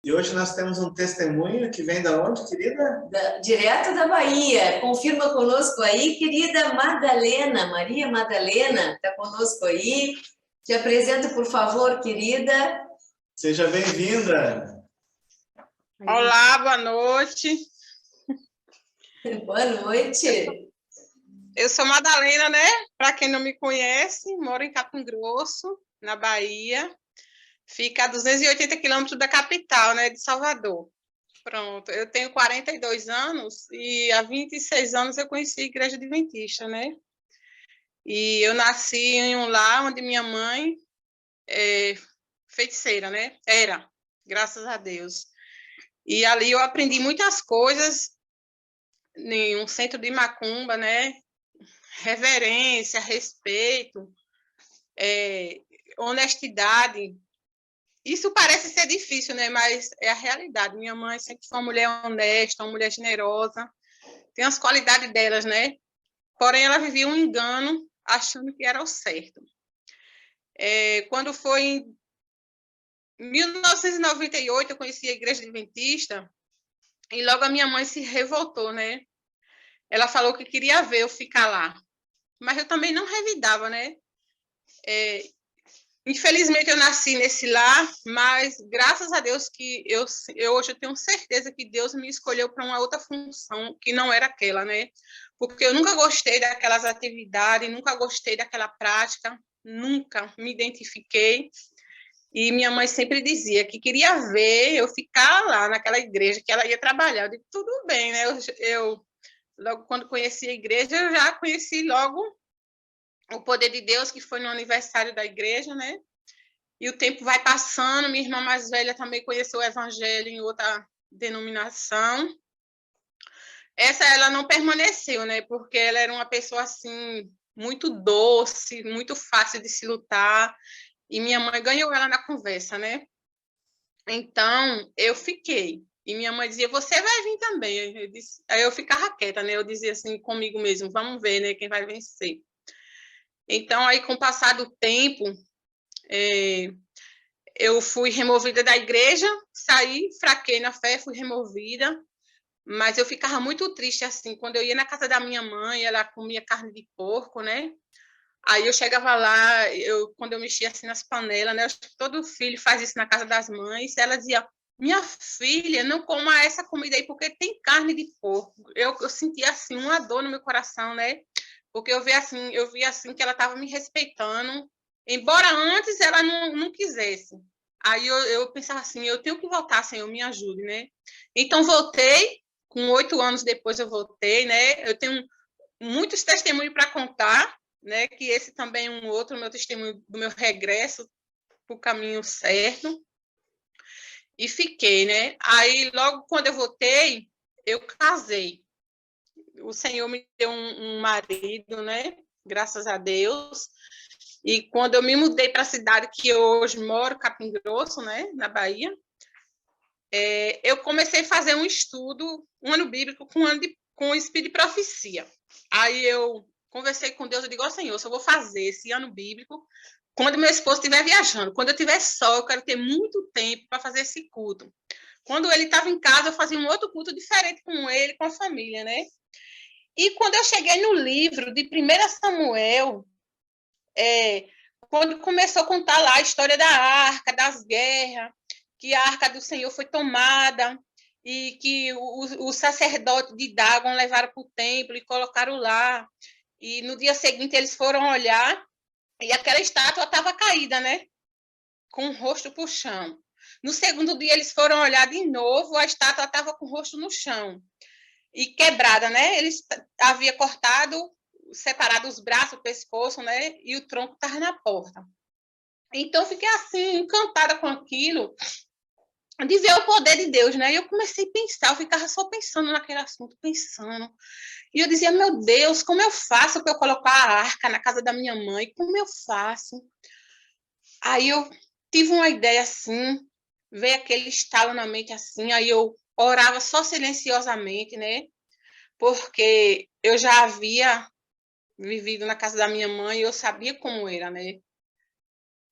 E hoje nós temos um testemunho que vem da onde, querida? Direto da Bahia. Confirma conosco aí, querida Madalena, Maria Madalena, está conosco aí. Te apresento, por favor, querida. Seja bem-vinda. Olá, boa noite. Boa noite. Eu sou Madalena, né? Para quem não me conhece, moro em Capim Grosso, na Bahia. Fica a 280 quilômetros da capital, né, de Salvador. Pronto, eu tenho 42 anos e há 26 anos eu conheci a Igreja Adventista, né? E eu nasci em um lar onde minha mãe é feiticeira, né? Era, graças a Deus. E ali eu aprendi muitas coisas em um centro de macumba, né? Reverência, respeito, honestidade. Isso parece ser difícil, né? Mas é a realidade. Minha mãe sempre foi uma mulher honesta, uma mulher generosa. Tem as qualidades delas, né? Porém, ela vivia um engano, achando que era o certo. Quando foi em 1998, eu conheci a Igreja Adventista e logo a minha mãe se revoltou, né? Ela falou que queria ver eu ficar lá. Mas eu também não revidava, né? Infelizmente eu nasci nesse lar, mas graças a Deus que hoje eu tenho certeza que Deus me escolheu para uma outra função que não era aquela, né? Porque eu nunca gostei daquelas atividades, nunca gostei daquela prática, nunca me identifiquei. E minha mãe sempre dizia que queria ver eu ficar lá naquela igreja que ela ia trabalhar. Eu digo, tudo bem, né? Eu logo quando conheci a igreja, eu já conheci logo o poder de Deus, que foi no aniversário da igreja, né? E o tempo vai passando, minha irmã mais velha também conheceu o evangelho em outra denominação. Essa ela não permaneceu, né? Porque ela era uma pessoa assim muito doce, muito fácil de se lutar, e minha mãe ganhou ela na conversa, né? Então, eu fiquei. E minha mãe dizia, você vai vir também. Aí eu ficava quieta, né? Eu dizia assim comigo mesmo, vamos ver, né? Quem vai vencer. Então, aí, com o passar do tempo, eu fui removida da igreja, saí, fraquei na fé, fui removida, mas eu ficava muito triste, assim, quando eu ia na casa da minha mãe, ela comia carne de porco, né? Aí eu chegava lá, quando eu mexia assim nas panelas, né? Eu acho que todo filho faz isso na casa das mães, ela dizia, minha filha, não coma essa comida aí, porque tem carne de porco. Eu sentia, assim, uma dor no meu coração, né? Porque eu via assim que ela estava me respeitando, embora antes ela não quisesse. Aí eu pensava assim, eu tenho que voltar, Senhor, me ajude, né? Então, voltei, com 8 anos depois eu voltei, né? Eu tenho muitos testemunhos para contar, né? Que esse também é um outro meu testemunho do meu regresso para o caminho certo. E fiquei, né? Aí, logo quando eu voltei, eu casei. O Senhor me deu um marido, né? Graças a Deus. E quando eu me mudei para a cidade que eu hoje moro, Capim Grosso, né? Na Bahia, eu comecei a fazer um estudo, um ano bíblico com o espírito de profecia. Aí eu conversei com Deus e digo, Senhor, se eu vou fazer esse ano bíblico, quando meu esposo estiver viajando, quando eu estiver só, eu quero ter muito tempo para fazer esse culto. Quando ele estava em casa, eu fazia um outro culto diferente com ele, com a família, né? E quando eu cheguei no livro de 1 Samuel, quando começou a contar lá a história da arca, das guerras, que a arca do Senhor foi tomada e que o sacerdote de Dagon levaram para o templo e colocaram lá. E no dia seguinte eles foram olhar e aquela estátua estava caída, né? Com o rosto para o chão. No segundo dia eles foram olhar de novo, a estátua estava com o rosto no chão e quebrada, né? Eles haviam separado os braços, o pescoço, né? E o tronco estava na porta. Então, eu fiquei assim, encantada com aquilo, de ver o poder de Deus, né? E eu comecei a pensar, eu ficava só pensando naquele assunto, pensando. E eu dizia, meu Deus, como eu faço para eu colocar a arca na casa da minha mãe? Como eu faço? Aí eu tive uma ideia assim, veio aquele estalo na mente assim, aí eu orava só silenciosamente, né? Porque eu já havia vivido na casa da minha mãe e eu sabia como era, né?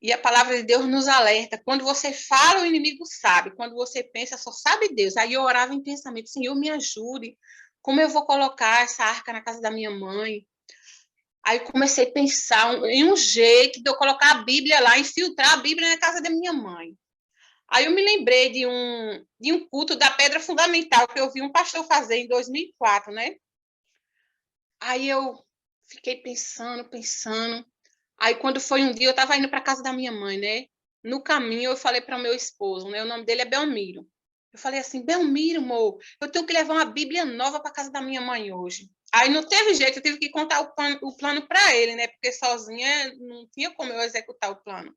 E a palavra de Deus nos alerta. Quando você fala, o inimigo sabe. Quando você pensa, só sabe Deus. Aí eu orava em pensamento, Senhor, me ajude. Como eu vou colocar essa arca na casa da minha mãe? Aí comecei a pensar em um jeito de eu colocar a Bíblia lá, infiltrar a Bíblia na casa da minha mãe. Aí eu me lembrei de um culto da Pedra Fundamental que eu vi um pastor fazer em 2004, né? Aí eu fiquei pensando. Aí, quando foi um dia, eu estava indo para a casa da minha mãe, né? No caminho, eu falei para o meu esposo, né? O nome dele é Belmiro. Eu falei assim, Belmiro, amor, eu tenho que levar uma Bíblia nova para a casa da minha mãe hoje. Aí não teve jeito, eu tive que contar o plano para ele, né? Porque sozinha não tinha como eu executar o plano.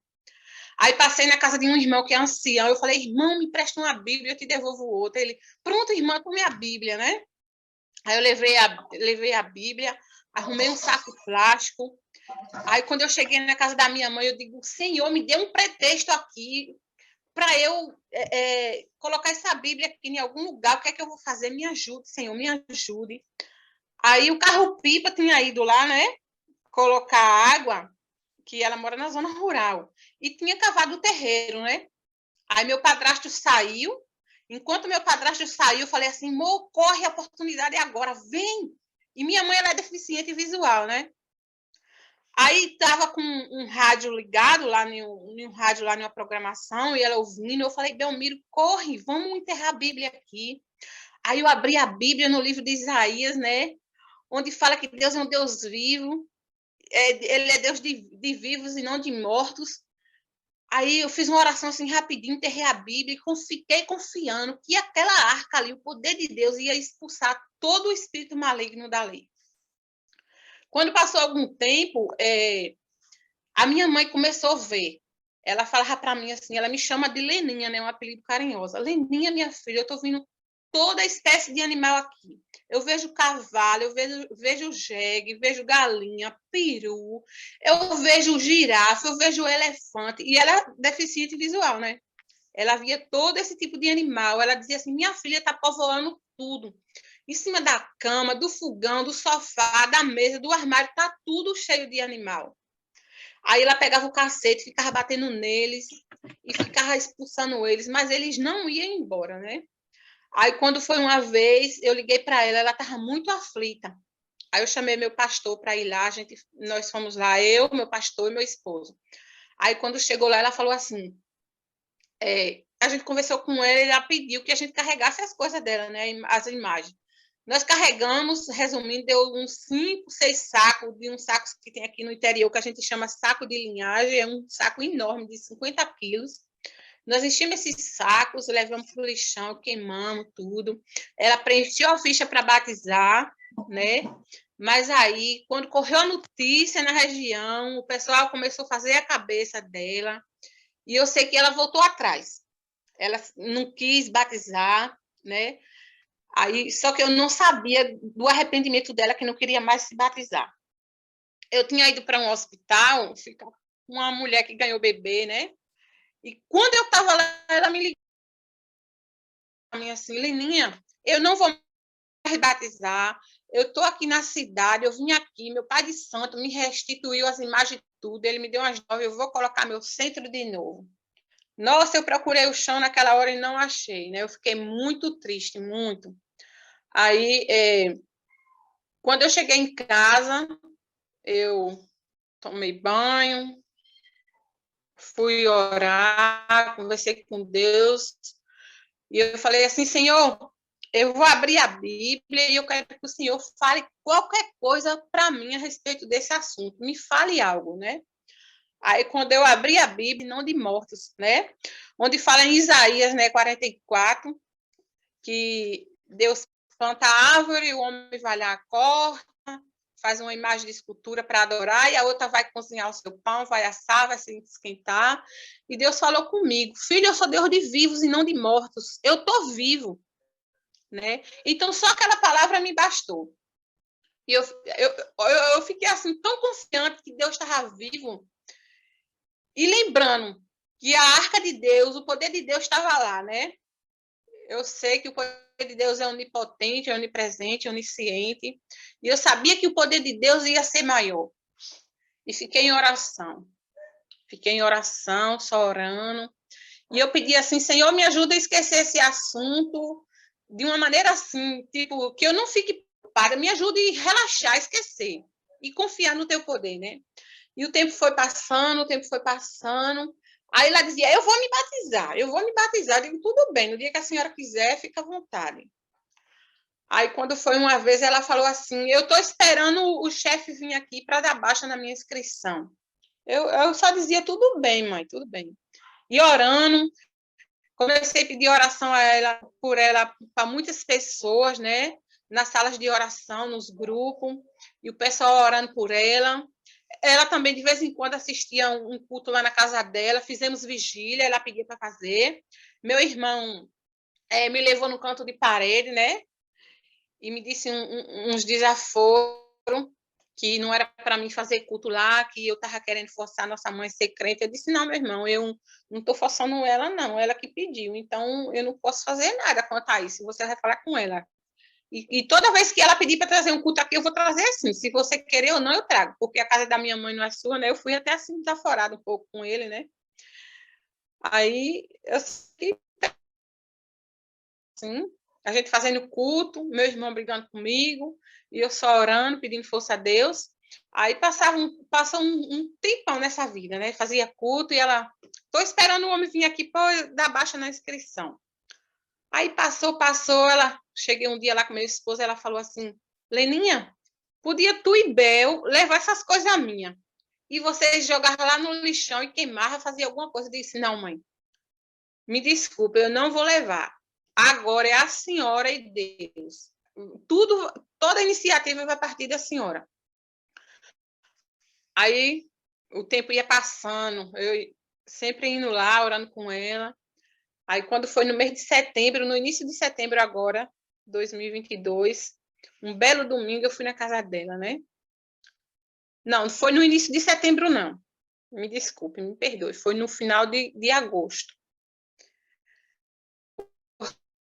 Aí passei na casa de um irmão que é ancião. Eu falei, irmão, me presta uma Bíblia, eu te devolvo outra. Ele, pronto, irmã, tome a Bíblia, né? Aí eu levei a Bíblia, arrumei um saco plástico. Aí, quando eu cheguei na casa da minha mãe, eu digo, Senhor, me dê um pretexto aqui para eu colocar essa Bíblia aqui em algum lugar. O que é que eu vou fazer? Me ajude, Senhor, me ajude. Aí o carro-pipa tinha ido lá, né? Colocar água, que ela mora na zona rural. E tinha cavado o terreiro, né? Aí meu padrasto saiu. Enquanto meu padrasto saiu, eu falei assim, amor, corre, a oportunidade agora, vem. E minha mãe, ela é deficiente visual, né? Aí estava com um rádio ligado lá no rádio, lá numa programação, e ela ouvindo, eu falei, Belmiro, corre, vamos enterrar a Bíblia aqui. Aí eu abri a Bíblia no livro de Isaías, né? Onde fala que Deus é um Deus vivo, ele é Deus de vivos e não de mortos. Aí eu fiz uma oração assim rapidinho, enterrei a Bíblia e fiquei confiando que aquela arca ali, o poder de Deus, ia expulsar todo o espírito maligno dali. Quando passou algum tempo, a minha mãe começou a ver. Ela falava para mim assim, ela me chama de Leninha, né, um apelido carinhoso. Leninha, minha filha, eu estou vendo toda espécie de animal aqui. Eu vejo cavalo, eu vejo jegue, vejo galinha, peru, eu vejo girafa, eu vejo elefante. E ela é deficiente visual, né? Ela via todo esse tipo de animal. Ela dizia assim, minha filha está povoando tudo. Em cima da cama, do fogão, do sofá, da mesa, do armário, está tudo cheio de animal. Aí ela pegava o cacete, ficava batendo neles e ficava expulsando eles, mas eles não iam embora, né? Aí, quando foi uma vez, eu liguei para ela, ela estava muito aflita. Aí eu chamei meu pastor para ir lá, nós fomos lá, eu, meu pastor e meu esposo. Aí, quando chegou lá, ela falou assim, a gente conversou com ela, ela pediu que a gente carregasse as coisas dela, né, as imagens. Nós carregamos, resumindo, deu uns 5, 6 sacos, de uns sacos que tem aqui no interior, que a gente chama saco de linhagem, é um saco enorme, de 50 quilos. Nós enchemos esses sacos, levamos para o lixão, queimamos tudo. Ela preencheu a ficha para batizar, né? Mas aí, quando correu a notícia na região, o pessoal começou a fazer a cabeça dela, e eu sei que ela voltou atrás. Ela não quis batizar, né? Aí, só que eu não sabia do arrependimento dela, que não queria mais se batizar. Eu tinha ido para um hospital, ficar com uma mulher que ganhou bebê, né? E quando eu estava lá, ela me ligou para mim assim, Leninha, eu não vou mais batizar, eu estou aqui na cidade, eu vim aqui, meu pai de santo me restituiu as imagens de tudo, ele me deu umas novas, eu vou colocar meu centro de novo. Nossa, eu procurei o chão naquela hora e não achei, né? Eu fiquei muito triste, muito. Aí, quando eu cheguei em casa, eu tomei banho, fui orar, conversei com Deus, e eu falei assim, Senhor, eu vou abrir a Bíblia e eu quero que o Senhor fale qualquer coisa para mim a respeito desse assunto, me fale algo, né? Aí, quando eu abri a Bíblia, não de mortos, né? Onde fala em Isaías, né, 44, que Deus planta a árvore, o homem vai lá, corta, faz uma imagem de escultura para adorar, e a outra vai cozinhar o seu pão, vai assar, vai se esquentar. E Deus falou comigo, filho, eu sou Deus de vivos e não de mortos. Eu estou vivo, né? Então, só aquela palavra me bastou. E eu fiquei assim, tão confiante que Deus estava vivo. E lembrando que a arca de Deus, o poder de Deus estava lá, né? Eu sei que o poder de Deus é onipotente, é onipresente, é onisciente. E eu sabia que o poder de Deus ia ser maior. E fiquei em oração. Fiquei em oração, só orando. E eu pedi assim, Senhor, me ajuda a esquecer esse assunto de uma maneira assim, tipo, que eu não fique preocupada, me ajude a relaxar, esquecer e confiar no teu poder, né? E o tempo foi passando, o tempo foi passando. Aí ela dizia, eu vou me batizar, eu vou me batizar. Eu digo, tudo bem, no dia que a senhora quiser, fica à vontade. Aí, quando foi uma vez, ela falou assim, eu estou esperando o chefe vir aqui para dar baixa na minha inscrição. Eu só dizia, tudo bem, mãe, tudo bem. E orando, comecei a pedir oração a ela, por ela para muitas pessoas, né? Nas salas de oração, nos grupos, e o pessoal orando por ela. Ela também, de vez em quando, assistia um culto lá na casa dela, fizemos vigília, ela pedia para fazer. Meu irmão me levou no canto de parede, né? E me disse uns desaforos que não era para mim fazer culto lá, que eu estava querendo forçar nossa mãe a ser crente. Eu disse, não, meu irmão, eu não estou forçando ela, não, ela que pediu, então eu não posso fazer nada quanto a isso, você vai falar com ela. E toda vez que ela pedir para trazer um culto aqui, eu vou trazer assim, se você querer ou não, eu trago, porque a casa da minha mãe não é sua, né? Eu fui até assim desaforada um pouco com ele, né? Aí, eu sei assim, a gente fazendo culto, meu irmão brigando comigo, e eu só orando, pedindo força a Deus. Aí passou um tempão nessa vida, né? Fazia culto e ela, tô esperando o homem vir aqui para dar baixa na inscrição. Aí passou, ela, cheguei um dia lá com meu esposo, ela falou assim, Leninha, podia tu e Bel levar essas coisas minhas, e vocês jogar lá no lixão e queimar, fazer alguma coisa. Eu disse, não, mãe, me desculpe, eu não vou levar. Agora é a senhora e Deus. Toda a iniciativa vai partir da senhora. Aí o tempo ia passando, eu sempre indo lá, orando com ela. Aí quando foi no mês de setembro, no início de setembro agora, 2022, um belo domingo eu fui na casa dela, né? Não foi no início de setembro, não. Me desculpe, me perdoe. Foi no final de agosto.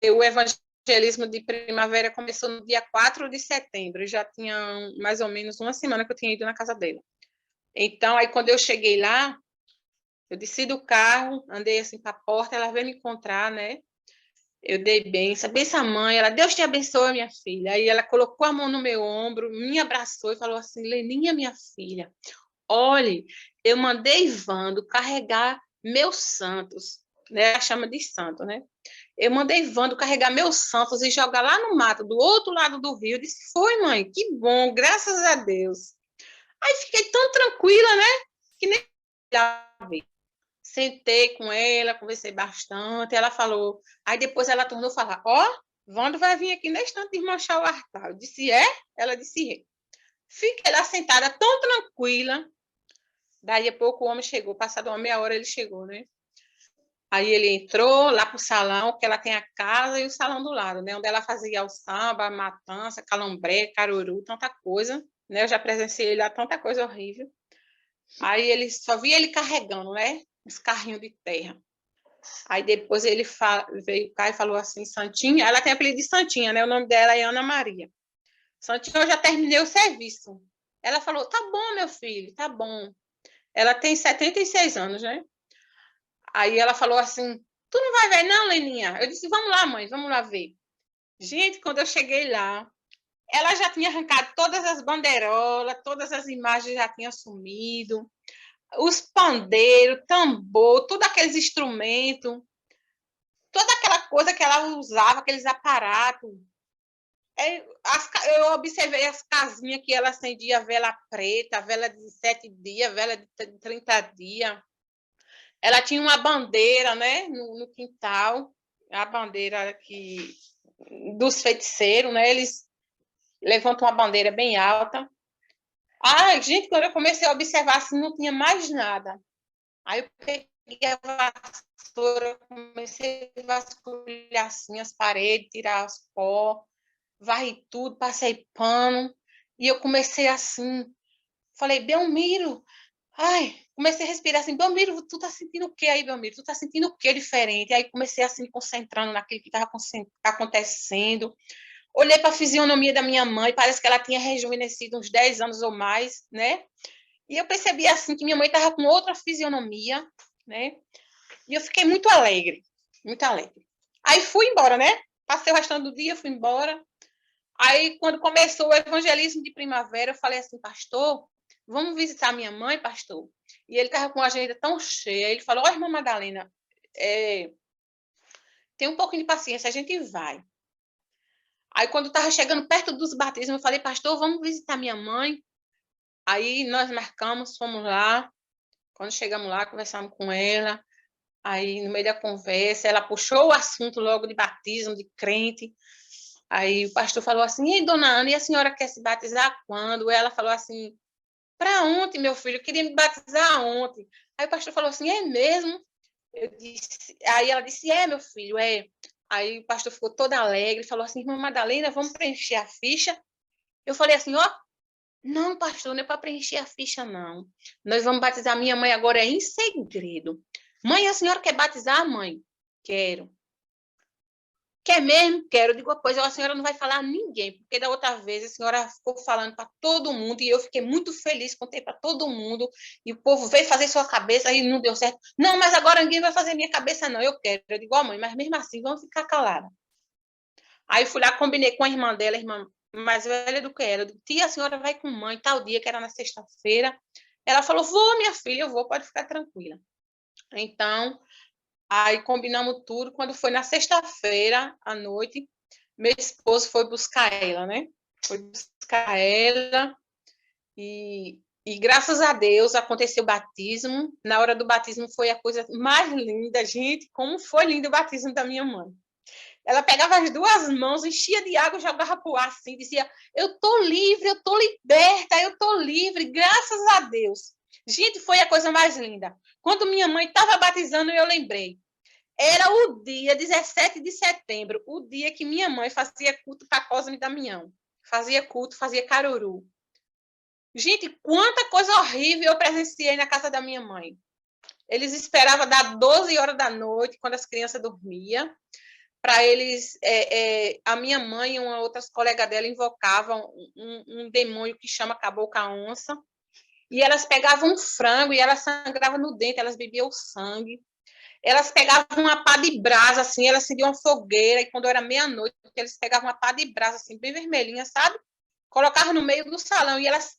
O evangelismo de primavera começou no dia 4 de setembro, e já tinha mais ou menos uma semana que eu tinha ido na casa dela. Então, aí quando eu cheguei lá, eu desci do carro, andei assim para a porta, ela veio me encontrar, né? Eu dei benção, mãe, ela, Deus te abençoe, minha filha. Aí ela colocou a mão no meu ombro, me abraçou e falou assim, Leninha, minha filha, olhe, eu mandei Vando carregar meus santos, né? Ela chama de santo, né? Eu mandei Vando carregar meus santos e jogar lá no mato, do outro lado do rio. Eu disse, foi, mãe, que bom, graças a Deus. Aí fiquei tão tranquila, né? Que nem sentei com ela, conversei bastante. Ela falou, aí depois ela tornou a falar, Vando vai vir aqui neste instante desmanchar o altar. Eu disse, é? Ela disse, é. Fiquei lá sentada, tão tranquila. Daí a pouco o homem chegou, passada uma meia hora ele chegou, né? Aí ele entrou lá para o salão, que ela tem a casa e o salão do lado, né? Onde ela fazia o samba, matança, calombré, caruru, tanta coisa, né? Eu já presenciei lá tanta coisa horrível. Aí ele só via ele carregando, né? Os carrinhos de terra. Aí depois ele veio cá e falou assim, Santinha, ela tem apelido de Santinha, né? O nome dela é Ana Maria. Santinha, eu já terminei o serviço. Ela falou, tá bom, meu filho, tá bom. Ela tem 76 anos, né? Aí ela falou assim, tu não vai ver não, Leninha? Eu disse, vamos lá, mãe, vamos lá ver. Gente, quando eu cheguei lá, ela já tinha arrancado todas as bandeirolas, todas as imagens já tinham sumido, os pandeiros, tambor, todos aqueles instrumentos, toda aquela coisa que ela usava, aqueles aparatos. Eu observei as casinhas que ela acendia vela preta, vela de 7 dias, vela de 30 dias. Ela tinha uma bandeira, né, no quintal, a bandeira dos feiticeiros, né? Eles levantam uma bandeira bem alta. Gente, quando eu comecei a observar, assim, não tinha mais nada. Aí eu peguei a vassoura, comecei a vasculhar assim as paredes, tirar os pó, varri tudo, passei pano, e eu comecei assim, falei, Belmiro, comecei a respirar assim, Belmiro, tu tá sentindo o que aí, Belmiro? Tu tá sentindo o que diferente? Aí comecei assim, me concentrando naquilo que estava acontecendo. Olhei para a fisionomia da minha mãe, parece que ela tinha rejuvenescido uns 10 anos ou mais, né? E eu percebi, assim, que minha mãe estava com outra fisionomia, né? E eu fiquei muito alegre, muito alegre. Aí fui embora, né? Passei o restante do dia, fui embora. Aí, quando começou o evangelismo de primavera, eu falei assim, pastor, vamos visitar minha mãe, pastor? E ele estava com a agenda tão cheia. Ele falou, irmã Madalena, tem um pouquinho de paciência, a gente vai. Aí, quando estava chegando perto dos batismos, eu falei, pastor, vamos visitar minha mãe? Aí, nós marcamos, fomos lá. Quando chegamos lá, conversamos com ela. Aí, no meio da conversa, ela puxou o assunto logo de batismo, de crente. Aí o pastor falou assim, ei, dona Ana, e a senhora quer se batizar quando? Ela falou assim, para ontem, meu filho, eu queria me batizar ontem. Aí o pastor falou assim, é mesmo? Aí ela disse, meu filho, é. Aí o pastor ficou todo alegre, falou assim, irmã Madalena, vamos preencher a ficha? Eu falei assim, não, pastor, não é para preencher a ficha, não. Nós vamos batizar minha mãe agora em segredo. Mãe, a senhora quer batizar, mãe? Quero. Quer mesmo? Quero. Eu digo, pois a senhora não vai falar a ninguém, porque da outra vez a senhora ficou falando para todo mundo e eu fiquei muito feliz, contei para todo mundo e o povo veio fazer sua cabeça e não deu certo. Não, mas agora ninguém vai fazer minha cabeça, não. Eu quero. Eu digo, mãe, mas mesmo assim, vamos ficar calada. Aí fui lá, combinei com a irmã dela, a irmã mais velha do que ela. Eu digo, tia, a senhora vai com mãe tal dia, que era na sexta-feira. Ela falou, vou, minha filha, eu vou, pode ficar tranquila. Então, aí combinamos tudo. Quando foi na sexta-feira à noite, meu esposo foi buscar ela, né? Foi buscar ela e graças a Deus aconteceu o batismo. Na hora do batismo foi a coisa mais linda, gente. Como foi lindo o batismo da minha mãe. Ela pegava as duas mãos, enchia de água e jogava para o ar assim, dizia, eu tô livre, eu tô liberta, eu tô livre, graças a Deus. Gente, foi a coisa mais linda. Quando minha mãe estava batizando, eu lembrei. Era o dia 17 de setembro, o dia que minha mãe fazia culto para Cosme e Damião. Fazia culto, fazia caruru. Gente, quanta coisa horrível eu presenciei na casa da minha mãe. Eles esperavam dar 12 horas da noite, quando as crianças dormiam, para eles... a minha mãe e uma outras colegas dela invocavam um demônio que chama Cabocla Onça, e elas pegavam um frango e elas sangravam no dente, elas bebiam o sangue. Elas pegavam uma pá de brasa, assim, elas acendiam uma fogueira, e quando era meia-noite, eles pegavam uma pá de brasa, assim, bem vermelhinha, sabe? Colocavam no meio do salão, e elas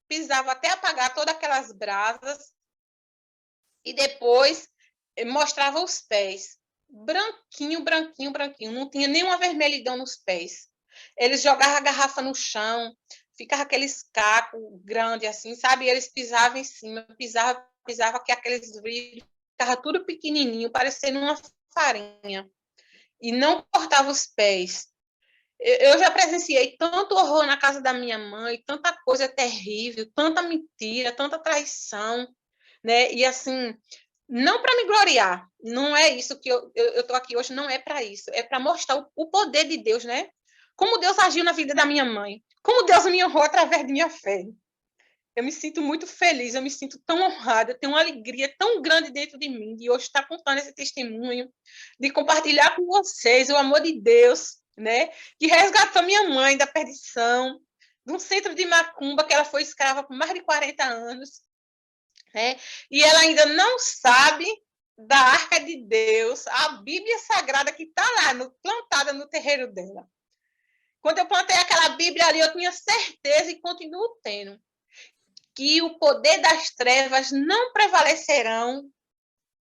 pisavam até apagar todas aquelas brasas, e depois mostravam os pés. Branquinho, branquinho, branquinho, não tinha nenhuma vermelhidão nos pés. Eles jogavam a garrafa no chão, ficava aqueles cacos grandes, assim, sabe? E eles pisavam em cima, pisava que aqueles vidros ficava tudo pequenininho, parecendo uma farinha, e não cortava os pés. Eu já presenciei tanto horror na casa da minha mãe, tanta coisa terrível, tanta mentira, tanta traição, né? E assim, não para me gloriar, não é isso que eu estou aqui hoje, não é para isso, é para mostrar o poder de Deus, né? Como Deus agiu na vida da minha mãe, como Deus me honrou através de minha fé. Eu me sinto muito feliz, eu me sinto tão honrada, eu tenho uma alegria tão grande dentro de mim de hoje estar contando esse testemunho, de compartilhar com vocês o amor de Deus, né? Que resgatou minha mãe da perdição, de um centro de macumba que ela foi escrava por mais de 40 anos, né? E ela ainda não sabe da Arca de Deus, a Bíblia Sagrada que está lá, plantada no terreiro dela. Quando eu plantei aquela Bíblia ali, eu tinha certeza e continuo tendo que o poder das trevas não prevalecerão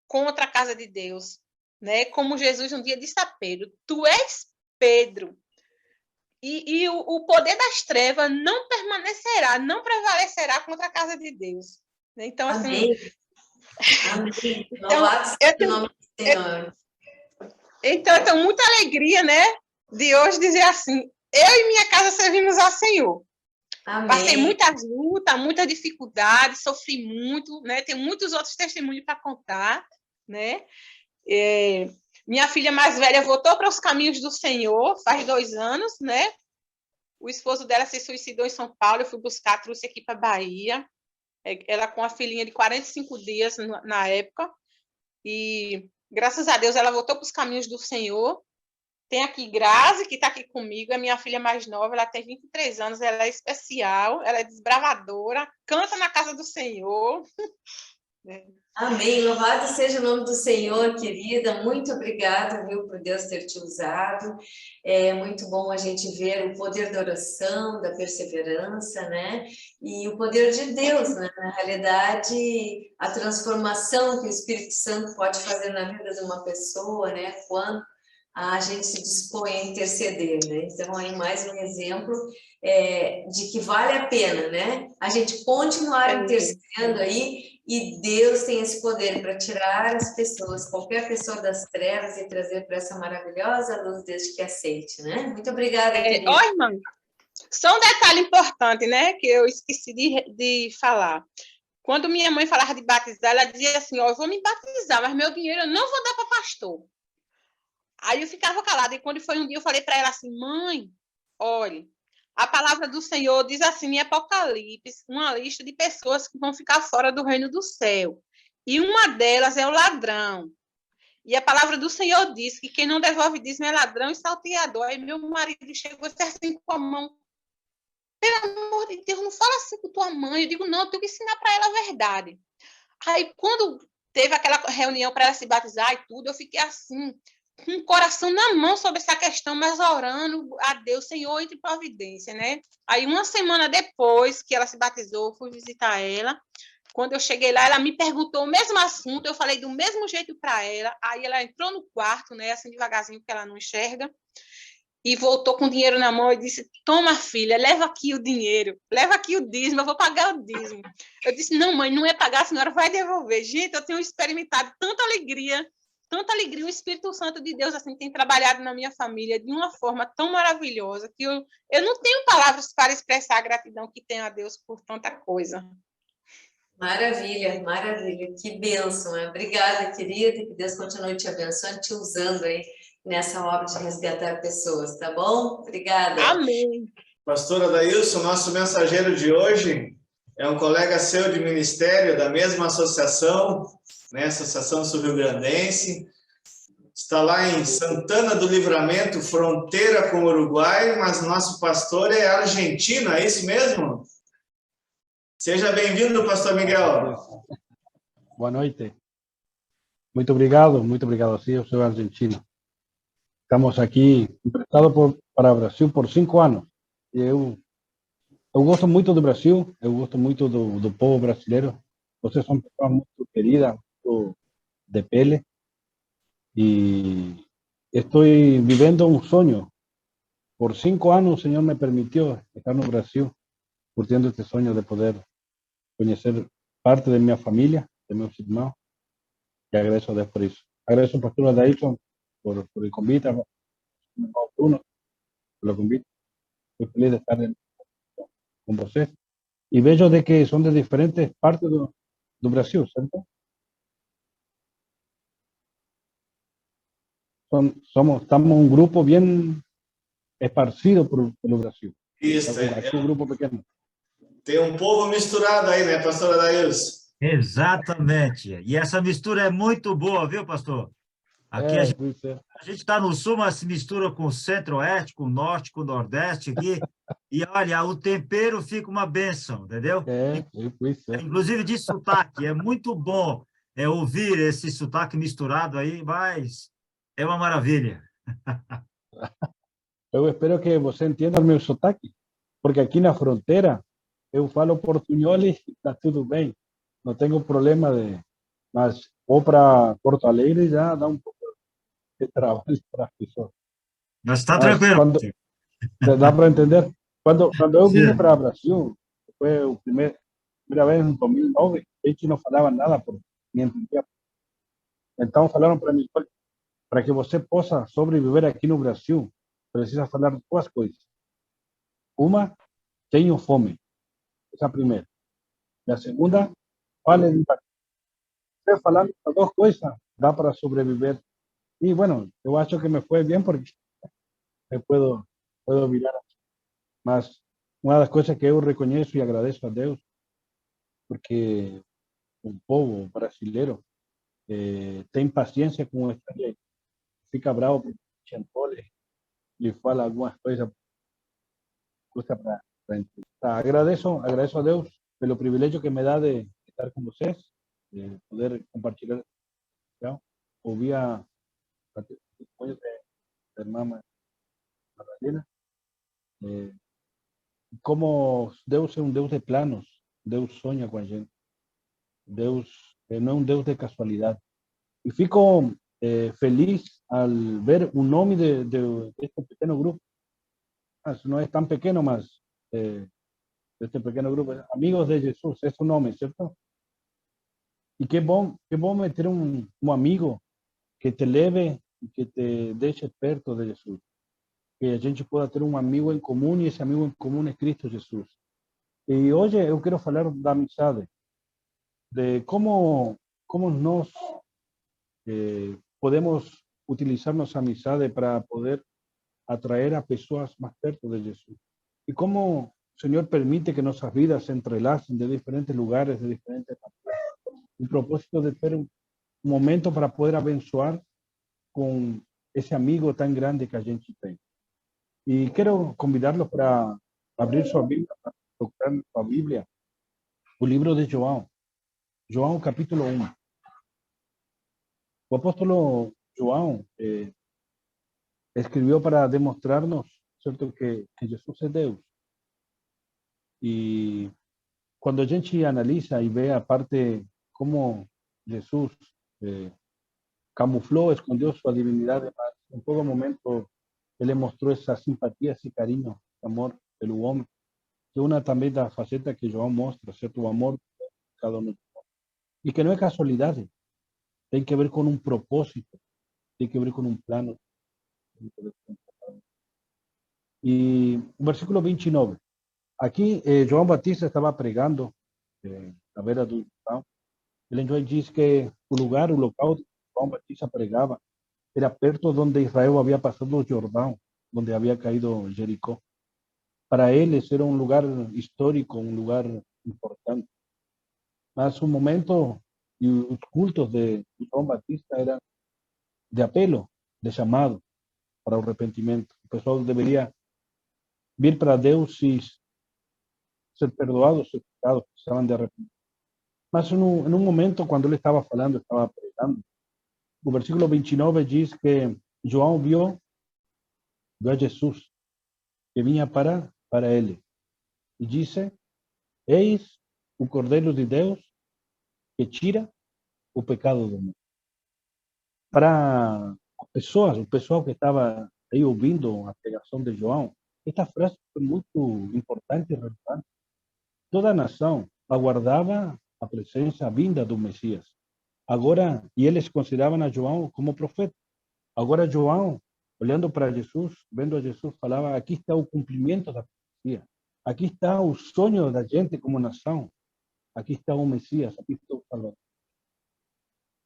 contra a casa de Deus, né? Como Jesus um dia disse a Pedro, tu és Pedro, e o poder das trevas não permanecerá, não prevalecerá contra a casa de Deus. Então, assim... Amém. Amém. Louvado seja o nome do Senhor. Então, eu tenho muita alegria, né, de hoje dizer assim, eu e minha casa servimos ao Senhor. Amém. Passei muitas lutas, muitas dificuldades, sofri muito, né? Tem muitos outros testemunhos para contar, né? Minha filha mais velha voltou para os caminhos do Senhor faz 2 anos, né? O esposo dela se suicidou em São Paulo, eu fui buscar, trouxe aqui para Bahia. Ela com a filhinha de 45 dias na época, e graças a Deus ela voltou para os caminhos do Senhor. Tem aqui Grazi, que está aqui comigo, é minha filha mais nova, ela tem 23 anos, ela é especial, ela é desbravadora, canta na casa do Senhor. Amém. Louvado seja o nome do Senhor, querida. Muito obrigada, viu, por Deus ter te usado. É muito bom a gente ver o poder da oração, da perseverança, né? E o poder de Deus, né? Na realidade, a transformação que o Espírito Santo pode fazer na vida de uma pessoa, né? Quando a gente se dispõe a interceder, né? Então, aí mais um exemplo de que vale a pena, né? A gente continuar intercedendo aí, e Deus tem esse poder para tirar as pessoas, qualquer pessoa das trevas e trazer para essa maravilhosa luz desde que aceite, né? Muito obrigada, querida. Ó, irmã, só um detalhe importante, né, que eu esqueci de falar. Quando minha mãe falava de batizar, ela dizia assim, ó, eu vou me batizar, mas meu dinheiro eu não vou dar para pastor. Aí eu ficava calada, e quando foi um dia eu falei para ela assim, mãe, olha, a palavra do Senhor diz assim em Apocalipse, uma lista de pessoas que vão ficar fora do reino do céu. E uma delas é o ladrão. E a palavra do Senhor diz que quem não devolve dízimo é ladrão e salteador. Aí meu marido chegou assim com a mão, pelo amor de Deus, não fala assim com tua mãe. Eu digo, não, eu tenho que ensinar para ela a verdade. Aí quando teve aquela reunião para ela se batizar e tudo, eu fiquei assim, com o coração na mão sobre essa questão, mas orando a Deus, Senhor, entre providência, né? Aí, uma semana depois que ela se batizou, fui visitar ela. Quando eu cheguei lá, ela me perguntou o mesmo assunto, eu falei do mesmo jeito para ela. Aí ela entrou no quarto, né, assim devagarzinho, porque ela não enxerga, e voltou com o dinheiro na mão e disse, toma, filha, leva aqui o dinheiro, leva aqui o dízimo, eu vou pagar o dízimo. Eu disse, não, mãe, não é pagar, a senhora vai devolver. Gente, eu tenho experimentado tanta alegria, o Espírito Santo de Deus assim tem trabalhado na minha família de uma forma tão maravilhosa que eu não tenho palavras para expressar a gratidão que tenho a Deus por tanta coisa. Maravilha, maravilha, que bênção, né? Obrigada, querida, que Deus continue te abençoando, te usando aí nessa obra de resgatar pessoas, tá bom? Obrigada. Amém. Pastor Adailson, nosso mensageiro de hoje é um colega seu de ministério da mesma associação, né, Associação Sul-Rio-Grandense. Está lá em Santana do Livramento, fronteira com o Uruguai, mas nosso pastor é argentino, é isso mesmo? Seja bem-vindo, pastor Miguel. Boa noite. Muito obrigado, sim, eu sou argentino. Estamos aqui emprestados para o Brasil por 5 anos. E eu gosto muito do Brasil, eu gosto muito do povo brasileiro. Vocês são pessoas muito queridas, muito de pele. E estou vivendo um sonho. Por 5 anos o Senhor me permitiu estar no Brasil, curtindo este sonho de poder conhecer parte de minha família, de meus irmãos. Y agradezco a Dios por eso. Agradezco al pastor Adailson por el convite, a Bruno por el convite. Estoy feliz de estar con ustedes. Y veo de que son de diferentes partes do Brasil, ¿cierto? Estamos un grupo bien esparcido por el Brasil. Isso, Aqui um grupo pequeno. Tem um povo misturado aí, né, pastor Adailson? Exatamente. E essa mistura é muito boa, viu, pastor? Aqui a gente está no sul, mas se mistura com o centro-oeste, com o norte, com o nordeste aqui. E olha, o tempero fica uma bênção, entendeu? Inclusive de sotaque. É muito bom ouvir esse sotaque misturado aí, mas é uma maravilha. Eu espero que você entenda o meu sotaque, porque aqui na fronteira eu falo portunhol e está tudo bem. Não tenho problema mas vou para Porto Alegre já dá um pouco de trabalho para as pessoas. Mas está tranquilo. Dá para entender? Quando eu vim para o Brasil, foi a primeira vez em 2009, a gente não falava nada por nem entendia. Então falaram para mim, para que você possa sobreviver aqui no Brasil, precisa falar 2 coisas. Uma, tenho fome. Essa é a primeira. E a segunda, fale devagar. Você falando as 2 coisas, dá para sobreviver. Y bueno, yo acho que me fue bien porque me puedo virar. Mas una de las cosas que yo reconozco y agradezco a Dios, porque un povo brasileiro tem paciência com o estrangeiro. Fica bravo porque chantole, lhe fala algumas coisas para entrevistar. Agradeço a Deus pelo privilégio que me dá de estar com vocês, de poder compartilhar. Ouvir a testemunho da irmã Madalena, como Deus é um Deus de planos, Deus sonha com a gente, Deus não é um Deus de casualidade. E fico feliz ao ver o nome deste pequeno grupo. Não é tão pequeno, mas este pequeno grupo, Amigos de Jesus, é o nome, certo? E que bom ter um amigo que te leve e que te deixe perto de Jesus. Que a gente possa ter um amigo em comum e esse amigo em comum é Cristo Jesus. E hoje eu quero falar da amizade, de como nós podemos utilizar nossa amizade para poder atrair a pessoas mais perto de Jesus. E como o Senhor permite que nossas vidas se entrelacem de diferentes lugares, de diferentes maneiras. O propósito de ter um momento para poder abençoar com esse amigo tão grande que a gente tem. E quero convidá-los para abrir sua Bíblia, para tocar sua Bíblia, o livro de João. João, capítulo 1. O apóstolo João escreveu para demonstrar-nos, certo, que Jesus é Deus. E quando a gente analisa e vê a parte como Jesus camuflou, escondeu sua divindade, mas em todo momento ele mostrou essa simpatia, esse carinho, esse amor pelo homem, que é uma também da faceta que João mostra, certo? O amor de cada um. E que não é casualidade, tem que ver com um propósito, tem que ver com um plano. E o versículo 29. Aqui, João Batista estava pregando na beira do Jordão. Ele diz que o local que João Batista pregava, era perto onde Israel havia passado o Jordão, onde havia caído Jericó. Para eles era um lugar histórico, um lugar importante. Mas o momento e os cultos de João Batista eram de apelo, de chamado para o arrependimento. O pessoal deveria vir para Deus e ser perdoados seus pecados, precisavam de arrependimento. Mas em um momento, quando ele estava falando, estava pregando, o versículo 29 diz que João viu a Jesus que vinha para ele. E disse: Eis o Cordeiro de Deus que tira o pecado do mundo. Para as pessoas, o pessoal que estava aí ouvindo a pregação de João, esta frase foi muito importante e relevante. Toda a nação aguardava a presença, a vinda do Messias. Agora, e eles consideravam a João como profeta. Agora João, olhando para Jesus, vendo a Jesus, falava: aqui está o cumprimento da profecia. Aqui está o sonho da gente como nação. Aqui está o Messias, aqui está o Salvador.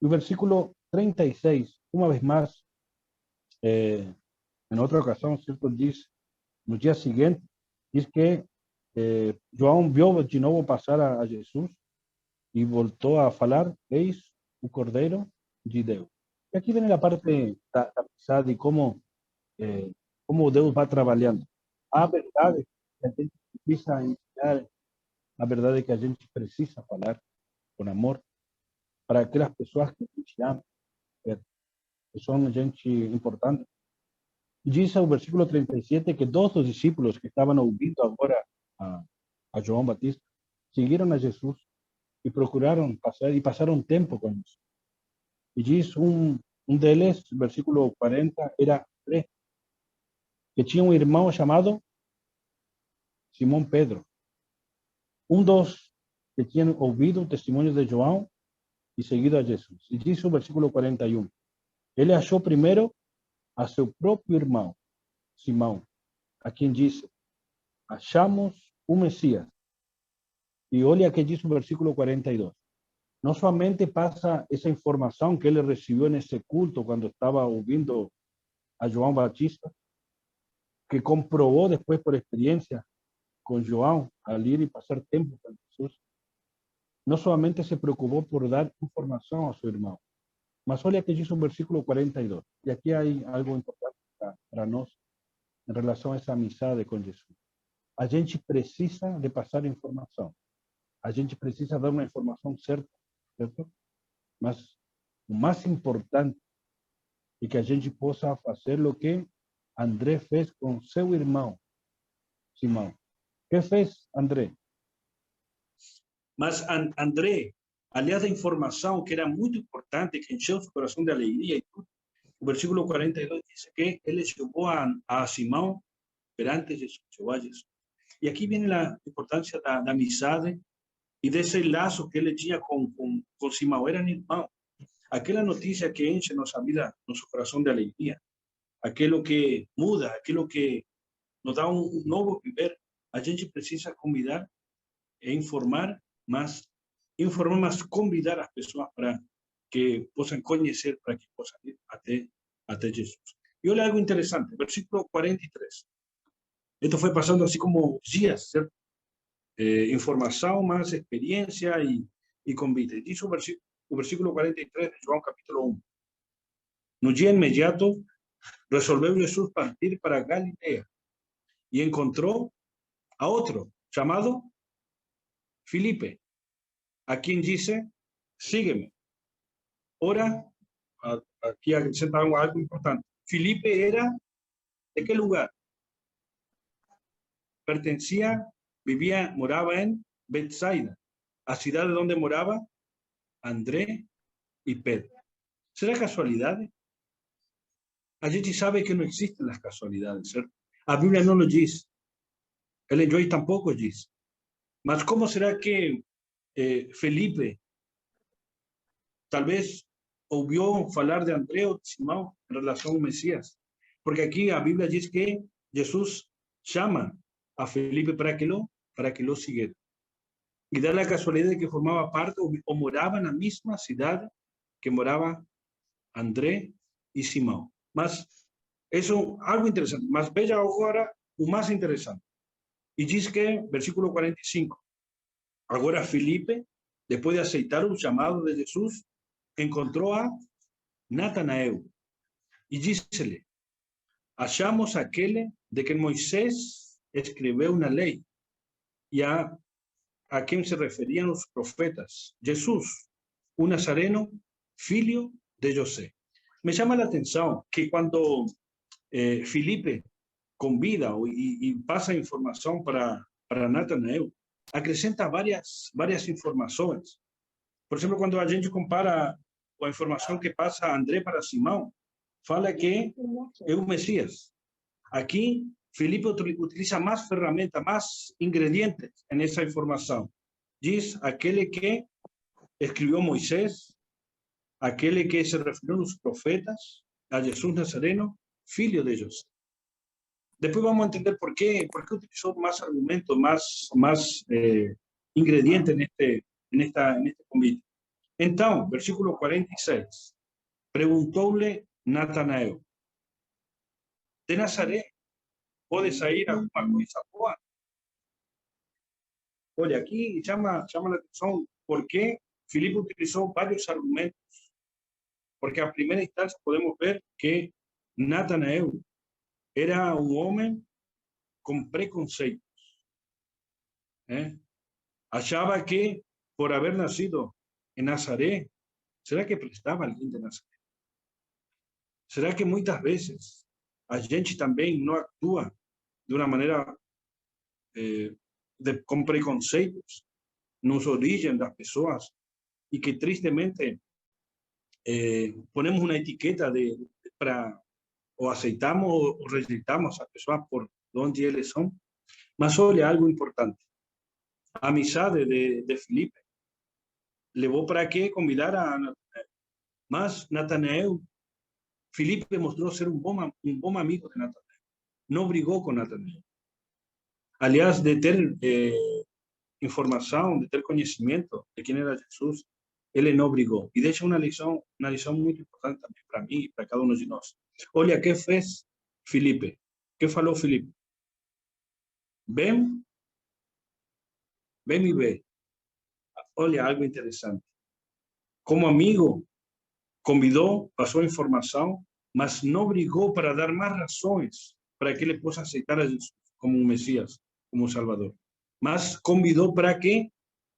E o versículo 36, uma vez mais, em outra ocasião, certo, diz, no dia seguinte, diz que João viu de novo passar a Jesus e voltou a falar: eis o Cordeiro de Deus. E aqui vem a parte da amizade e como Deus vai trabalhando. A verdade que a gente precisa ensinar, a verdade que a gente precisa falar com amor para aquelas pessoas que a gente ama, que são gente importante. Diz o versículo 37 que todos os discípulos que estavam ouvindo agora a João Batista seguiram a Jesus e procuraram passaram tempo com Jesus. E diz um deles, versículo 40, era André, que tinha um irmão chamado Simão Pedro, um dos que tinham ouvido o testemunho de João e seguido a Jesus. E diz o versículo 41, ele achou primeiro a seu próprio irmão, Simão, a quem disse: achamos o Messias. E olha que diz o versículo 42. Não somente passa essa informação que ele recebeu nesse culto, quando estava ouvindo a João Batista, que comprovou depois por experiência com João, al ir e passar tempo com Jesus. Não somente se preocupou por dar informação ao seu irmão, mas olha que diz o versículo 42. E aqui há algo importante para nós. em relação a essa amizade com Jesus. A gente precisa de passar informação. A gente precisa dar uma informação certa, certo? Mas o mais importante é que a gente possa fazer o que André fez com seu irmão, Simão. O que fez André? Mas André, aliás da informação que era muito importante, que encheu seu coração de alegria e tudo, o versículo 42 diz que ele chegou a Simão perante Jesus, chegou a Jesus. E aqui vem a importância da amizade e desse laço que ele tinha com Simão. Eram irmãos. Aquela notícia que enche nossa vida, nosso coração de alegria, aquilo que muda, aquilo que nos dá novo viver, a gente precisa convidar e informar, mas convidar as pessoas para que possam conhecer, para que possam ir até Jesus. E olha algo interessante, versículo 43. Esto foi passando assim como dias, certo? Informação, mais experiência e convite. Diz o versículo 43 de João capítulo 1. No dia imediato, resolveu Jesus partir para Galileia e encontrou a outro, chamado Filipe, a quien dice, sígueme. Ora, aquí acrescenta algo importante. Filipe era, ¿de qué lugar? Moraba en Betsaida, a ciudad de donde moraba André y Pedro. ¿Será casualidad? A gente sabe que no existen las casualidades, ¿cierto? A Biblia no lo dice. Ellen Joy tampoco dice. Mas ¿cómo será que Felipe tal vez ouviu falar de André ou de Simão em relação ao Messias? Porque aqui a Bíblia diz que Jesus chama a Felipe para que lo siguiera. E dá a casualidade de que formava parte ou morava na mesma cidade que morava André e Simão. Mas isso é algo interessante. Mas veja agora o mais interessante. E diz que, versículo 45, agora Felipe, depois de aceitar o chamado de Jesus, encontrou a Natanael e disse-lhe, achamos aquele de que Moisés escreveu na lei e a quem se referiam os profetas, Jesus, o Nazareno, filho de José. Me chama a atenção que quando Felipe convida e passa informação para Natanael, acrescenta várias informações. Por exemplo, quando a gente compara a informação que passa André para Simão, fala que é o Messias. Aqui, Felipe utiliza mais ferramentas, mais ingredientes nessa informação. Diz aquele que escreveu Moisés, aquele que se referiu aos profetas, a Jesus Nazareno, filho de José. Depois vamos entender por qué utilizó más argumentos, más ingredientes en este convite. Entonces, versículo 46, preguntóle Natanael, de Nazaret pode sair alguma coisa boa? Olha, aquí llama la atención por qué Filipe utilizó varios argumentos. Porque a primera instancia podemos ver que Natanael era un hombre con preconceitos. Achaba que por haber nacido en Nazaret, ¿será que prestaba alguien de Nazaret? ¿Será que muchas veces a gente también no actúa de una manera con preconceitos nos origen das pessoas y que tristemente ponemos una etiqueta para o aceitamos o rejeitamos a pessoas por onde eles são? Mas olha algo importante. A amizade de Filipe levou para que convidar a Natanael. Mas Natanael, Filipe mostrou ser um bom amigo de Natanael. Não brigou com Natanael. Aliás, de ter informação, de ter conhecimento de quem era Jesus, ele não brigou. E deixa uma lição muito importante também para mim e para cada um de nós. Olha, o que fez Filipe? O que falou Filipe? Vem e vê. Olha, algo interessante. Como amigo, convidou, passou informação, mas não brigou para dar mais razões para que ele possa aceitar a Jesus como um Messias, como um Salvador. Mas convidou para que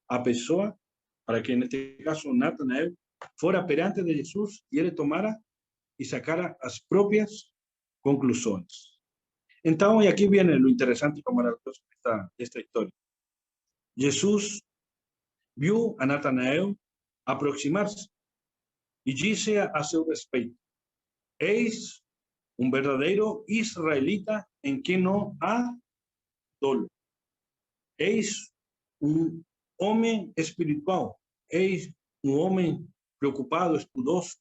a pessoa, para que neste caso Natanael, fora perante de Jesus e ele tomara e sacara as próprias conclusões. Então, e aqui vem o interessante e o maravilhoso desta história. Jesus viu a Natanael aproximar-se e disse a seu respeito: eis um verdadeiro israelita em quem não há dolo. Eis um homem espiritual, eis um homem preocupado, estudoso,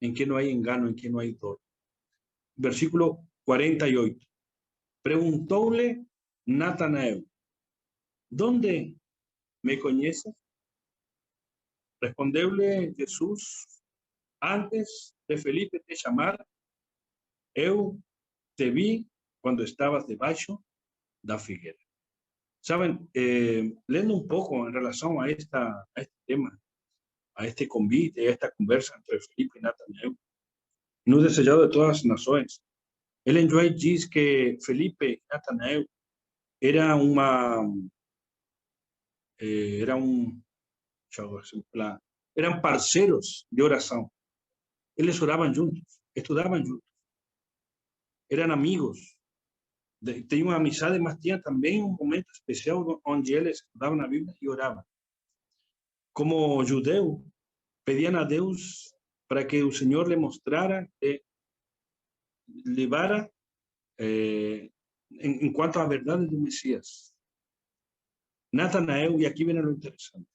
em que não há engano, em que não há dolo. Versículo 48. Preguntou-lhe Natanael: ¿dónde me conheces? Respondeu-lhe Jesus: antes de Felipe te chamar, eu te vi quando estavas debaixo da figueira. Saben, lendo un poco en relación a este tema, a este convite, a esta conversa entre Felipe y Natanael, no desejado de todas las naciones. Ellen White dice que Felipe y Natanael eran eran parceros de oración. Ellos oraban juntos, estudiaban juntos, eran amigos, tenían una amistad, mas tinha también un momento especial donde ellos estudiaban la Biblia y oraban. Como judeu, pedían a Dios para que el Señor le mostrara, llevara en cuanto a la verdad del Mesías. Natanael, y aquí viene lo interesante,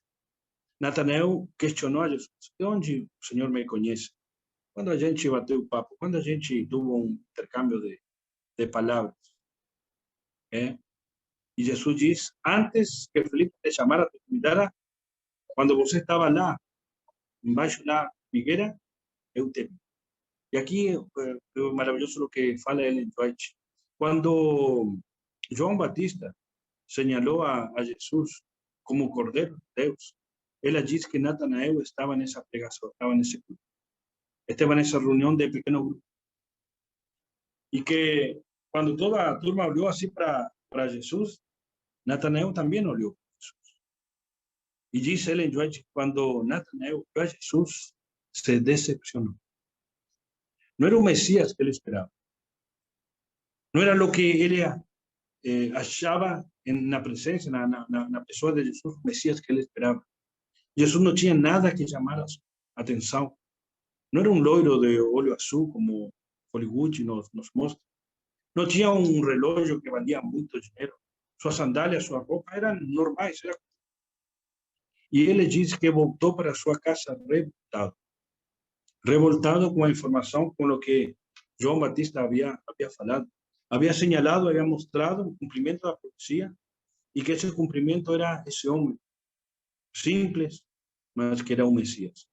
Natanael cuestionó a Jesús: ¿de dónde el Señor me conoce? Cuando a gente bateu o papo, cuando a gente tuvo un intercambio de palabras. Y Jesús dice: antes que Felipe te llamara, te convidara, cuando você estaba lá, embaixo da figueira, eu te vi. Y aquí es maravilloso lo que fala Ellen White. Cuando João Batista señaló a Jesús como Cordero de Dios, él dice que Natanael estaba en esa pregación, estaba en ese culto, estaba en esa reunión de pequeño grupo. Y que cuando toda la turma olió así para Jesús, Natanael también olió para Jesús. Y dice Ellen White, cuando Natanael vio a Jesús, se decepcionó. No era un Mesías que él esperaba. No era lo que él achaba en la presencia, en la persona de Jesús, Mesías que él esperaba. Jesús no tenía nada que llamar su atención. No era un loiro de olho azul como Hollywood nos muestra. No tenía un reloj que valía mucho dinero. Sus sandalias, su ropa eran normales. Y él dice que voltó para su casa revoltado. Revoltado con la información, con lo que João Batista había falado. Había señalado, había mostrado el cumplimiento de la profecía y que ese cumplimiento era ese hombre, simple, mas que era un Mesías.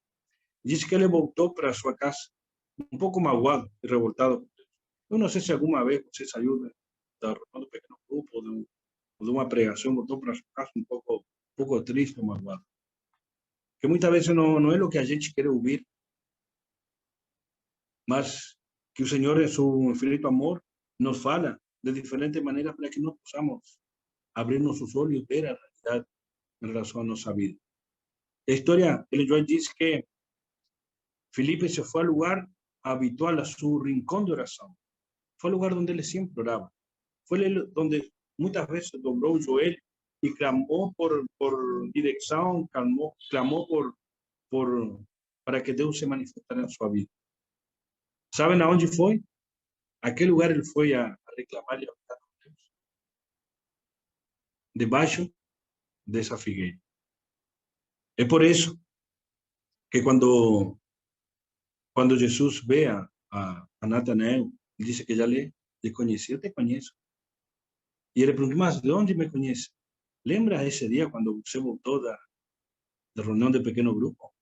Dice que él voltó para su casa un poco magoado y revoltado. Yo no sé si alguna vez usted salió de un pequeño grupo o de una pregación, voltó para su casa un poco triste o magoado. Que muchas veces no es lo que a gente quiere oír, mas que el Señor en su infinito amor nos fala de diferentes maneras para que nos podamos abrir nuestros ojos y ver la realidad en relación a nuestra vida. La historia, Ellen White dice que Felipe se fue al lugar habitual, a su rincón de oración. Fue al lugar donde él siempre oraba. Fue donde muchas veces dobló Joel y clamó por dirección, clamó para que Dios se manifestara en su vida. ¿Saben a dónde fue? ¿A qué lugar él fue a reclamar y a hablar con Dios? Debajo de esa figueira. Es por eso que cuando Jesús ve a Natanael, él dice que ya le conocí, yo te conozco. Y él le pregunta: ¿más de dónde me conoce? ¿Lembra ese día cuando usted voltó de reunión de pequeño grupo?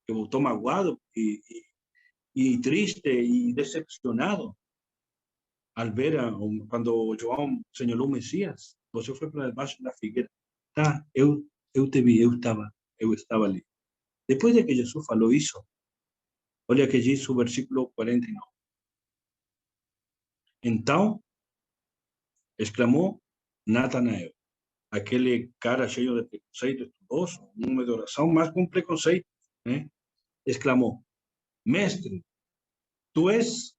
Que voltó magoado y triste y decepcionado al ver cuando João señaló Mesías. Você fue para debaixo da figueira. Tá, eu te vi, eu estava ali. Después de que Jesús falou isso, olha que diz o versículo 49. Então, exclamou Natanael, aquele cara cheio de preconceito, estudioso, um homem de oração, mas com preconceito, né? Exclamou, mestre, tu és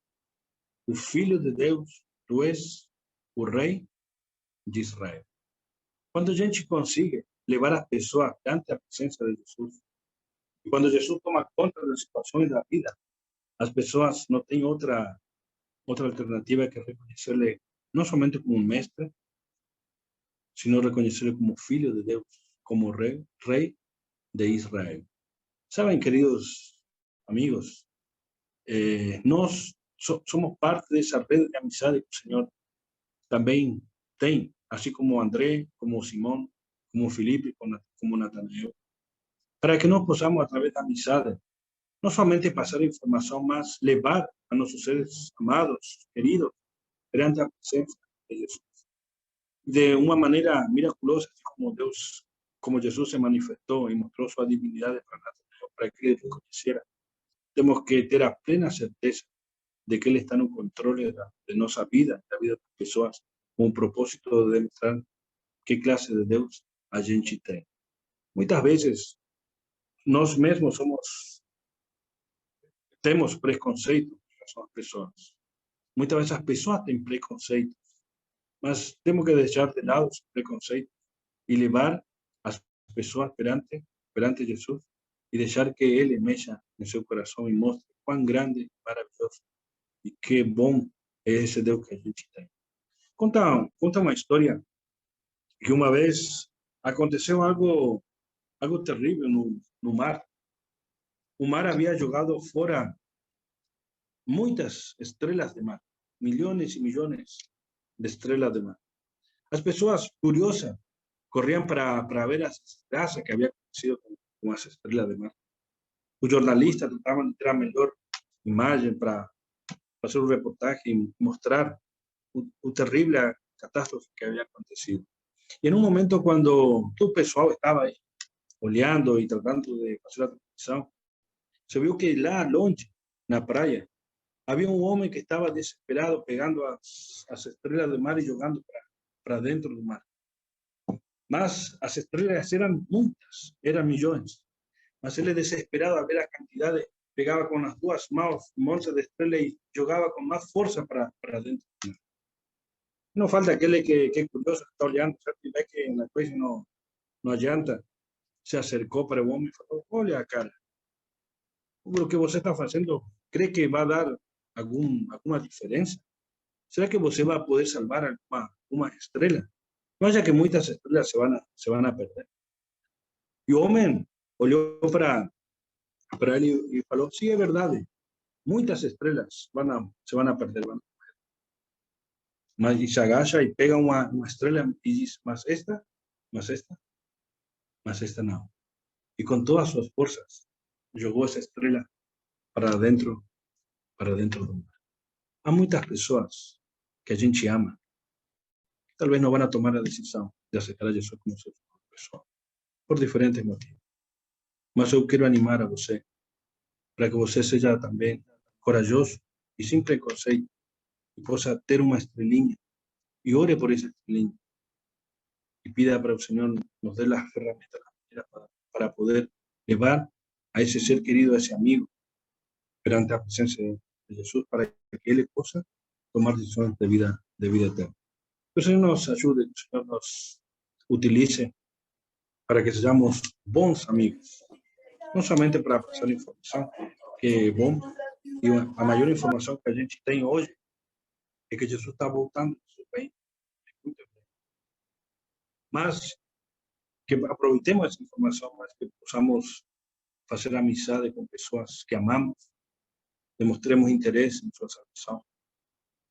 o Filho de Deus, tu és o Rei de Israel. Quando a gente consegue levar as pessoas ante a presença de Jesus, e quando Jesus toma conta das situações da vida, as pessoas não têm outra alternativa que reconhecerle não somente como um mestre, sino reconhecerle como Filho de Deus, como Rei de Israel. Saben, queridos amigos, nós somos parte dessa rede de amizade que o Senhor também tem, assim como André, como Simão, como Felipe, como Natanael, para que nós possamos, através da amizade, não somente passar informação, mas levar a nossos seres amados, queridos, perante a presença de Jesus. De uma maneira miraculosa, como Jesus se manifestou e mostrou sua divinidade para Natanael, para que ele reconheciera. Temos que ter a plena certeza de que Ele está no controle de nossa vida, da vida das pessoas, com o propósito de mostrar que classe de Deus a gente tem. Muitas vezes, nós mesmos temos preconceito em relação às pessoas. Muitas vezes as pessoas têm preconceito, mas temos que deixar de lado os preconceitos e levar as pessoas perante Jesus e deixar que Ele mexa em seu coração e mostre quão grande e maravilhoso e que bom é esse Deus que a gente tem. Conta uma história que uma vez aconteceu algo terrível no mar. O mar havia jogado fora muitas estrelas de mar, milhões e milhões de estrelas de mar. As pessoas curiosas corriam para ver as desgraças que havia acontecido com as estrelas de mar. Os jornalistas tratavam de ter a melhor imagem para fazer um reportaje e mostrar o terrível catástrofe que havia acontecido. E em um momento, quando todo o pessoal estava aí, olhando e tratando de fazer a transmissão, se viu que lá longe, na praia, havia um homem que estava desesperado, pegando as estrelas do mar e jogando para dentro do mar. Mas as estrelas eram muitas, eram milhões. Mas ele, desesperado a ver a quantidade, pegava com as duas mãos um monte de estrelas e jogava com mais força para dentro do mar. Não falta aquele que é curioso, que está olhando, certo? E vê que na coisa não adianta. Se acercou para o homem e falou, olha, cara, o que você está fazendo, crê que vai dar alguma diferença? Será que você vai poder salvar uma estrela? Não acha que muitas estrelas se van a perder? E o homem olhou para ele e falou, sí, é verdade, muitas estrelas se van a perder. Mas se agacha e pega uma estrela e diz, mas esta não. E com todas suas forças, jogou essa estrela para dentro do mar. Há muitas pessoas que a gente ama, que talvez não vão tomar a decisão de aceitar a Jesus como seu pessoal, por diferentes motivos. Mas eu quero animar a você, para que você seja também corajoso e sem preconceito, e possa ter uma estrelinha, e ore por essa estrelinha, y pida para el Señor nos dé las herramientas para poder llevar a ese ser querido, a ese amigo, perante la presencia de Jesús, para que Él pueda tomar decisiones de vida eterna. Que el Señor nos ayude, que el Señor nos utilice para que seamos bons amigos, no solamente para pasar información, que es bom, y a mayor información que a gente tem hoje es que Jesús está voltando, mas que aproveitemos essa informação, mas que possamos fazer amizade com pessoas que amamos, demonstremos interesse em sua salvação,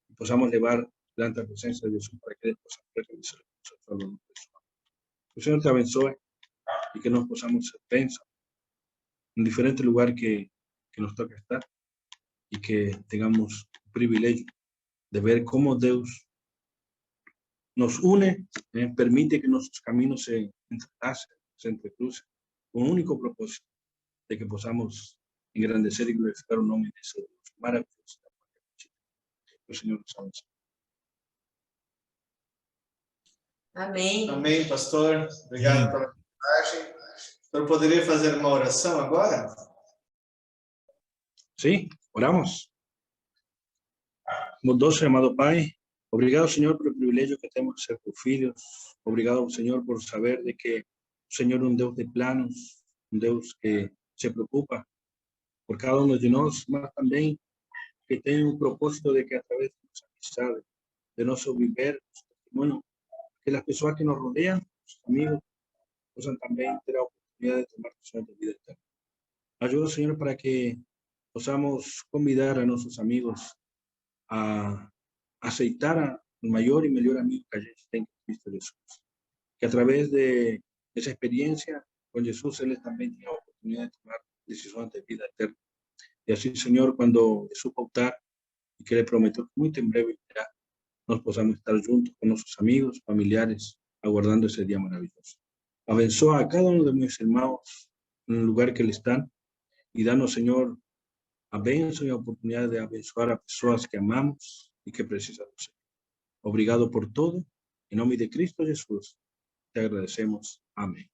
e possamos levar diante a presença de Jesus para que Ele possa reconhecer o seu Salvador pessoal. Que o Senhor te abençoe e que nós possamos ser bênção em diferente lugar que nos toca estar e que tenhamos o privilégio de ver como Deus nos une, permite que nuestros caminos se entrelacen, se entrecrucen, con un único propósito, de que podamos engrandecer y glorificar un nombre de ese Dios maravilloso. El Señor nos bendiga. Amém. Amém, pastor. Obrigado pela mensagem. O senhor poderia fazer uma oração agora? Sí, oramos. Bondoso y amado Pai, obrigado, Señor, por el privilegio que tenemos de ser tus filhos. Obrigado, Señor, por saber de que, Señor, un Deus de planos, un Deus que se preocupa por cada uno de nosotros, mas también que tiene un propósito de que a través de nuestras amistades, de nuestro vivir, nuestro testimonio, que las personas que nos rodean, nuestros amigos, puedan también tener la oportunidad de tomar decisiones de vida eterna. Ayuda, Señor, para que podamos convidar a nuestros amigos a aceitar al mayor y mejor amigo que a gente tem en Cristo Jesús. Que a través de esa experiencia con Jesús, Él también tiene la oportunidad de tomar decisiones de vida eterna. Y así, Señor, cuando Jesús pautar y que le prometió que muy en breve ya nos podamos estar juntos con nuestros amigos, familiares, aguardando ese día maravilloso. Abençoa a cada uno de mis hermanos en el lugar que le están y danos, Señor, a bênção e a oportunidade de abençoar a pessoas que amamos e que precisam do Senhor. Obrigado por tudo. Em nome de Cristo Jesus, te agradecemos. Amém.